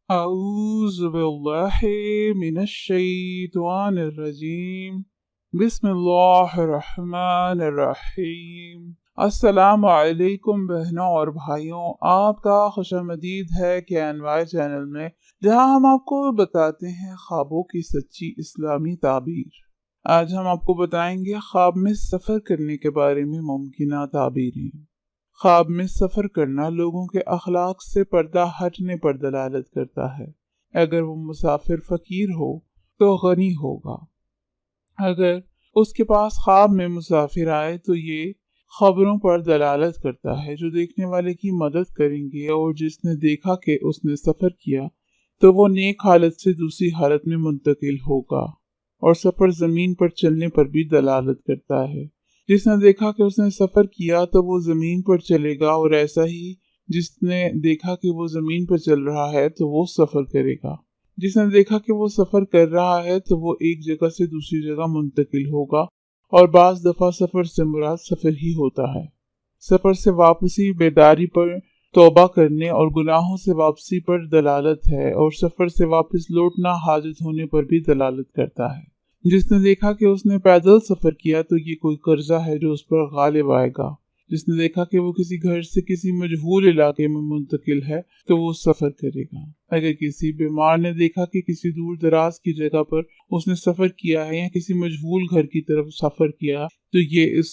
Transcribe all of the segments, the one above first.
أعوذ بالله من الشيطان الرجيم بسم اللہ الرحمن الرحیم۔ السلام علیکم بہنوں اور بھائیوں، آپ کا خوش آمدید ہے KNY چینل میں، جہاں ہم آپ کو بتاتے ہیں خوابوں کی سچی اسلامی تعبیر۔ آج ہم آپ کو بتائیں گے خواب میں سفر کرنے کے بارے میں ممکنہ تعبیریں۔ خواب میں سفر کرنا لوگوں کے اخلاق سے پردہ ہٹنے پر دلالت کرتا ہے۔ اگر وہ مسافر فقیر ہو تو غنی ہوگا۔ اگر اس کے پاس خواب میں مسافر آئے تو یہ خبروں پر دلالت کرتا ہے جو دیکھنے والے کی مدد کریں گے، اور جس نے دیکھا کہ اس نے سفر کیا تو وہ نیک حالت سے دوسری حالت میں منتقل ہوگا، اور سفر زمین پر چلنے پر بھی دلالت کرتا ہے۔ جس نے دیکھا کہ اس نے سفر کیا تو وہ زمین پر چلے گا، اور ایسا ہی جس نے دیکھا کہ وہ زمین پر چل رہا ہے تو وہ سفر کرے گا۔ جس نے دیکھا کہ وہ سفر کر رہا ہے تو وہ ایک جگہ سے دوسری جگہ منتقل ہوگا، اور بعض دفعہ سفر سے مراد سفر ہی ہوتا ہے۔ سفر سے واپسی بیداری پر توبہ کرنے اور گناہوں سے واپسی پر دلالت ہے، اور سفر سے واپس لوٹنا حاجت ہونے پر بھی دلالت کرتا ہے۔ جس نے دیکھا کہ اس نے پیدل سفر کیا تو یہ کوئی قرضہ ہے جو اس پر غالب آئے گا۔ جس نے دیکھا کہ وہ کسی گھر سے کسی مجہول علاقے میں منتقل ہے تو وہ سفر کرے گا۔ اگر کسی بیمار نے دیکھا کہ کسی دور دراز کی جگہ پر اس نے سفر کیا ہے یا کسی مجہول گھر کی طرف سفر کیا تو یہ اس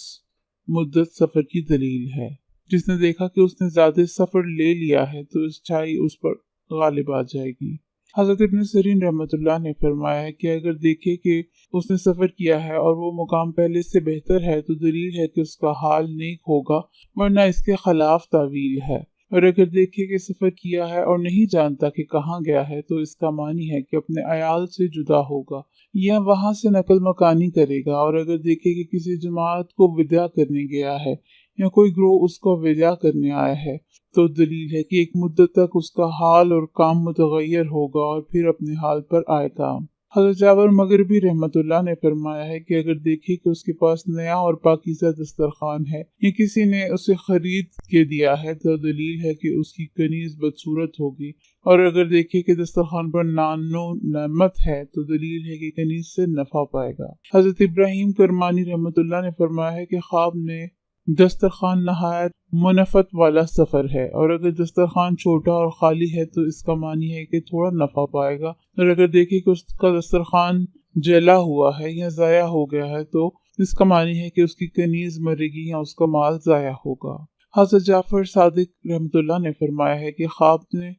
مدت سفر کی دلیل ہے۔ جس نے دیکھا کہ اس نے زیادہ سفر لے لیا ہے تو سچائی اس پر غالب آ جائے گی۔ حضرت ابن سیرین رحمۃ اللہ نے فرمایا ہے کہ اگر دیکھے کہ اس نے سفر کیا ہے اور وہ مقام پہلے سے بہتر ہے تو دلیل ہے کہ اس کا حال نیک ہوگا، ورنہ اس کے خلاف تعویل ہے۔ اور اگر دیکھے کہ سفر کیا ہے اور نہیں جانتا کہ کہاں گیا ہے تو اس کا معنی ہے کہ اپنے عیال سے جدا ہوگا یا وہاں سے نقل مکانی کرے گا۔ اور اگر دیکھے کہ کسی جماعت کو وداع کرنے گیا ہے یا کوئی گروہ اس کو وداع کرنے آیا ہے تو دلیل ہے کہ ایک مدت تک اس کا حال اور کام متغیر ہوگا اور پھر اپنے حال پر آئے گا۔ حضرت جابر مغربی رحمت اللہ نے فرمایا ہے کہ اگر دیکھے کہ اس کے پاس نیا اور پاکیزہ دسترخوان ہے یا کسی نے اسے خرید کے دیا ہے تو دلیل ہے کہ اس کی کنیز بدصورت ہوگی، اور اگر دیکھے کہ دسترخوان پر نان و نعمت ہے تو دلیل ہے کہ کنیز سے نفع پائے گا۔ حضرت ابراہیم کرمانی رحمت اللہ نے فرمایا ہے کہ خواب میں دسترخوان نہایت منفعت والا سفر ہے، اور اگر دسترخوان چھوٹا اور خالی ہے تو اس کا معنی ہے کہ تھوڑا نفع پائے گا، اور اگر دیکھے کہ اس کا دسترخوان جلا ہوا ہے یا ضائع ہو گیا ہے تو اس کا معنی ہے کہ اس کی کنیز مرے گی یا اس کا مال ضائع ہوگا۔ حضرت جعفر صادق رحمۃ اللہ نے فرمایا ہے کہ خواب میں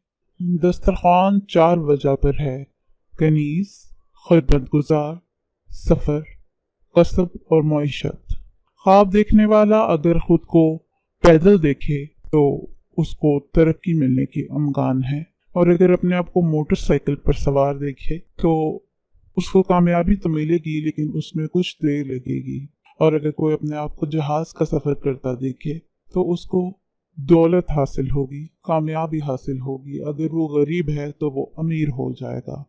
دسترخوان 4 وجہ پر ہے: کنیز، خدمت گزار، سفر، کسب اور معیشت۔ خواب دیکھنے والا اگر خود کو پیدل دیکھے تو اس کو ترقی ملنے کی امکان ہے، اور اگر اپنے آپ کو موٹر سائیکل پر سوار دیکھے تو اس کو کامیابی تو ملے گی لیکن اس میں کچھ دیر لگے گی، اور اگر کوئی اپنے آپ کو جہاز کا سفر کرتا دیکھے تو اس کو دولت حاصل ہوگی، کامیابی حاصل ہوگی۔ اگر وہ غریب ہے تو وہ امیر ہو جائے گا۔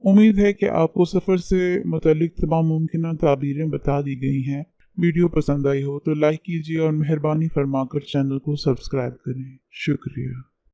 امید ہے کہ آپ کو سفر سے متعلق تمام ممکنہ تعبیریں بتا دی گئی ہیں۔ ویڈیو پسند آئی ہو تو لائک کیجیے اور مہربانی فرما کر چینل کو سبسکرائب کریں۔ شکریہ۔